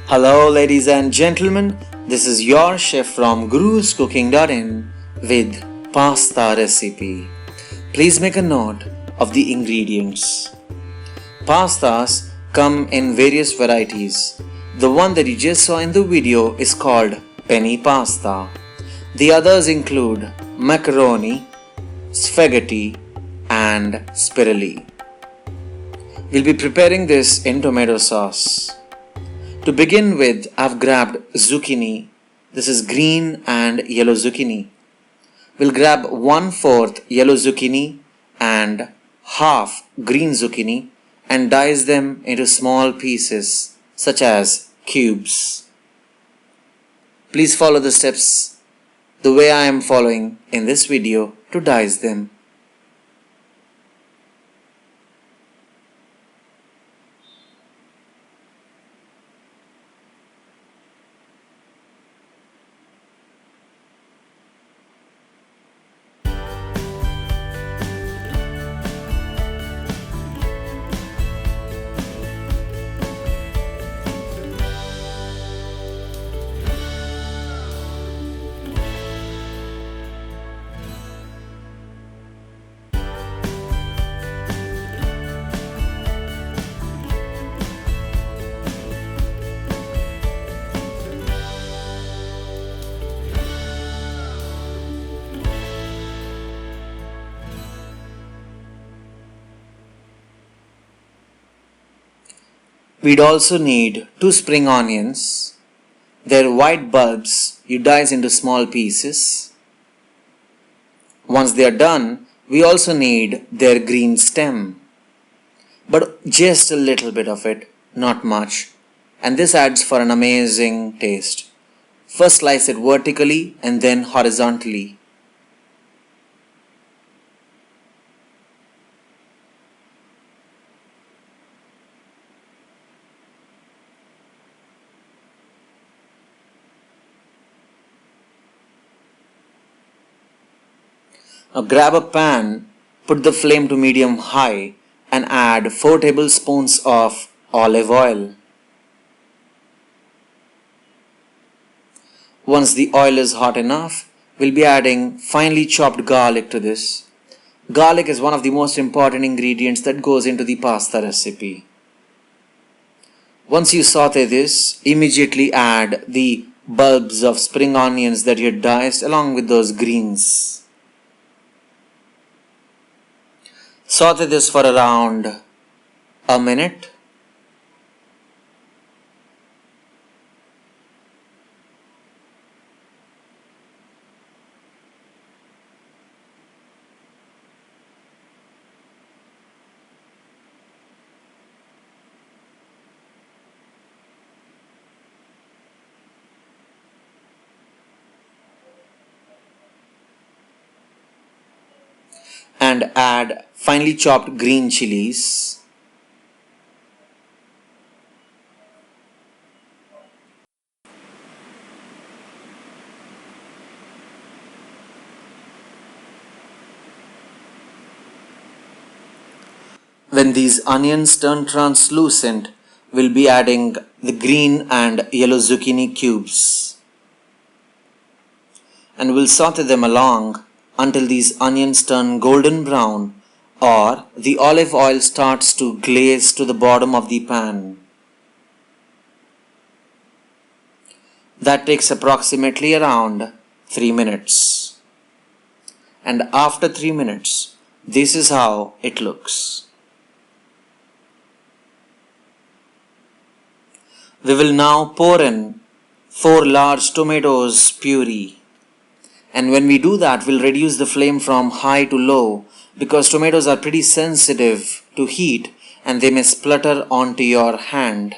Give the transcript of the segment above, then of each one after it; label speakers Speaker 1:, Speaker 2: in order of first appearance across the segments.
Speaker 1: Hello ladies and gentlemen, this is your chef from guruscooking.in with pasta recipe. Please make a note of the ingredients. Pastas come in various varieties. The one that you just saw in the video is called Penne pasta. The others include macaroni, spaghetti and spirelli. We'll be preparing this in tomato sauce. To begin with, I've grabbed zucchini. This is green and yellow zucchini. We'll grab 1/4 yellow zucchini and half green zucchini and dice them into small pieces such as cubes. Please follow the steps the way I am following in this video to dice them. We'd also need 2 spring onions. Their white bulbs you dice into small pieces. Once they are done, we also need their green stem. But just a little bit of it, not much. And this adds for an amazing taste. First slice it vertically and then horizontally. Now grab a pan, put the flame to medium high and add 4 tablespoons of olive oil. Once the oil is hot enough, we'll be adding finely chopped garlic to this. Garlic is one of the most important ingredients that goes into the pasta recipe. Once you saute this, immediately add the bulbs of spring onions that you had diced along with those greens. Saute this for around a minute. And add finely chopped green chilies. When these onions turn translucent, we'll be adding the green and yellow zucchini cubes. And we'll saute them along until these onions turn golden brown or the olive oil starts to glaze to the bottom of the pan. That takes approximately around 3 minutes. And after 3 minutes, this is how it looks. We will now pour in 4 large tomatoes puree. And when we do that, we'll reduce the flame from high to low because tomatoes are pretty sensitive to heat and they may splutter onto your hand.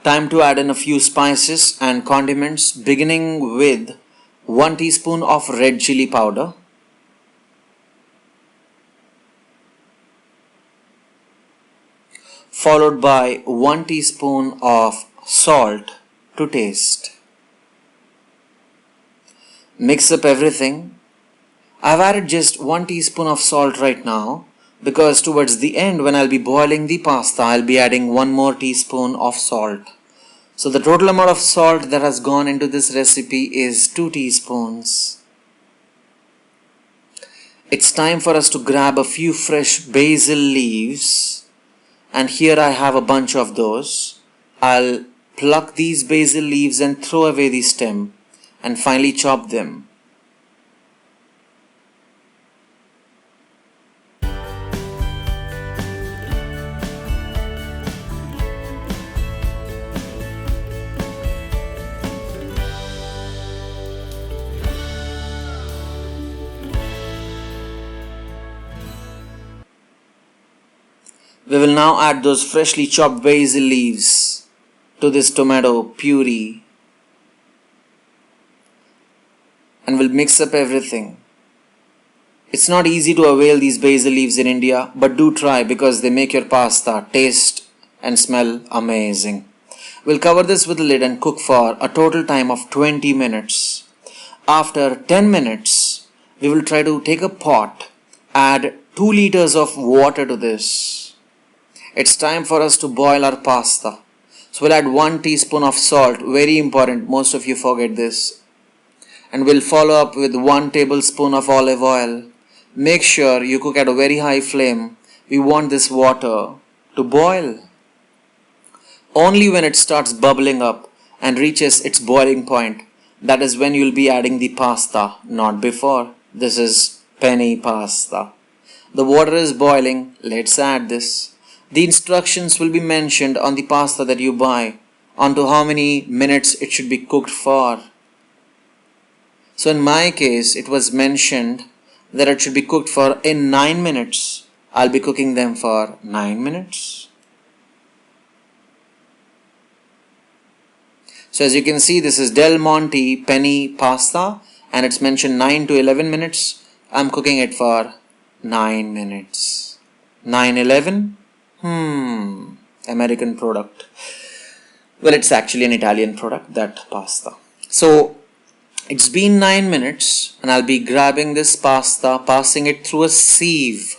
Speaker 1: Time to add in a few spices and condiments, beginning with 1 teaspoon of red chilli powder, followed by 1 teaspoon of salt to taste. Mix up everything. I've added just 1 teaspoon of salt right now because towards the end when I'll be boiling the pasta, I'll be adding 1 more teaspoon of salt. So the total amount of salt that has gone into this recipe is 2 teaspoons. It's time for us to grab a few fresh basil leaves, and here I have a bunch of those. I'll pluck these basil leaves and throw away the stem and finally chop them. We will now add those freshly chopped basil leaves to this tomato puree and we'll mix up everything. It's not easy to avail these basil leaves in India, but do try because they make your pasta taste and smell amazing. We'll cover this with a lid and cook for a total time of 20 minutes. After 10 minutes, we will try to take a pot, add 2 liters of water to this. It's time for us to boil our pasta. So we'll add 1 teaspoon of salt, very important, most of you forget this. And we'll follow up with 1 tablespoon of olive oil. Make sure you cook at a very high flame. We want this water to boil. Only when it starts bubbling up and reaches its boiling point, that is when you'll be adding the pasta, not before. This is penne pasta. The water is boiling, let's add this. The instructions will be mentioned on the pasta that you buy, onto how many minutes it should be cooked for. So in my case, it was mentioned that it should be cooked for in 9 minutes. I'll be cooking them for 9 minutes. So as you can see, this is Del Monte penne pasta and it's mentioned 9 to 11 minutes. I'm cooking it for 9 minutes. 9-11? American product. Well, it's actually an Italian product, that pasta. So it's been 9 minutes and I'll be grabbing this pasta, passing it through a sieve.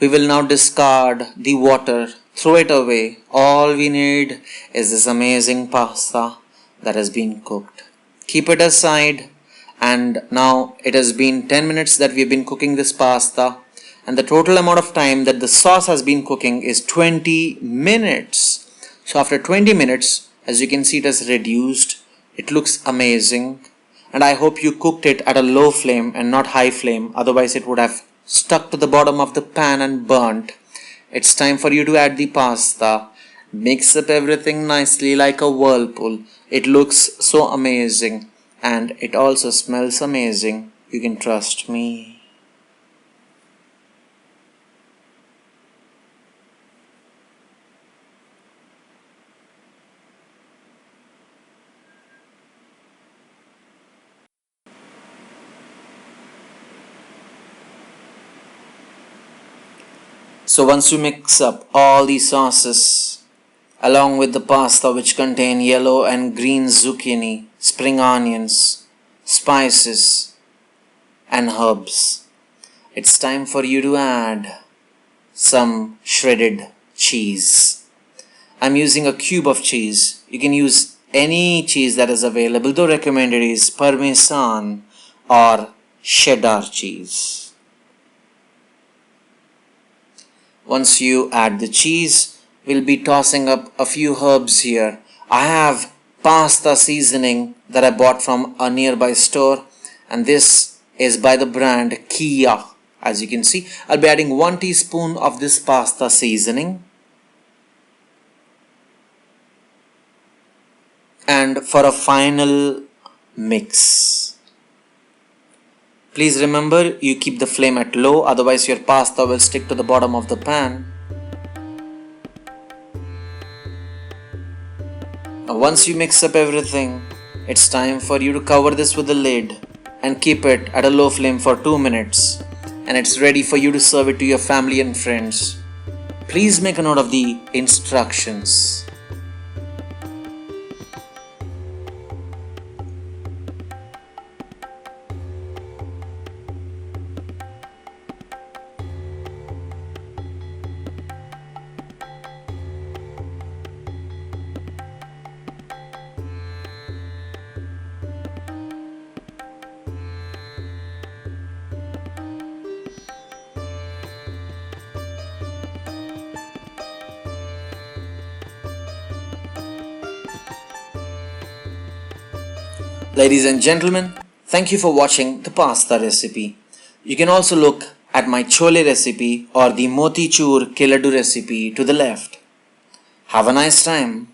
Speaker 1: We will now discard the water, throw it away. All we need is this amazing pasta that has been cooked. Keep it aside, and now it has been 10 minutes that we have been cooking this pasta. And the total amount of time that the sauce has been cooking is 20 minutes. So after 20 minutes, as you can see, it has reduced. It looks amazing. And I hope you cooked it at a low flame and not high flame. Otherwise it would have stuck to the bottom of the pan and burnt. It's time for you to add the pasta. Mix up everything nicely like a whirlpool. It looks so amazing. And it also smells amazing. You can trust me. So once you mix up all these sauces along with the pasta, which contain yellow and green zucchini, spring onions, spices and herbs, it's time for you to add some shredded cheese. I'm using a cube of cheese. You can use any cheese that is available, though recommended is Parmesan or Cheddar cheese. Once you add the cheese, we'll be tossing up a few herbs here. I have pasta seasoning that I bought from a nearby store, and this is by the brand Kia. As you can see, I'll be adding 1 teaspoon of this pasta seasoning. And for a final mix, please remember, you keep the flame at low, otherwise your pasta will stick to the bottom of the pan. Now once you mix up everything, it's time for you to cover this with a lid and keep it at a low flame for 2 minutes. And it's ready for you to serve it to your family and friends. Please make a note of the instructions. Ladies and gentlemen, thank you for watching the pasta recipe. You can also look at my chole recipe or the motichur kiladu recipe to the left. Have a nice time.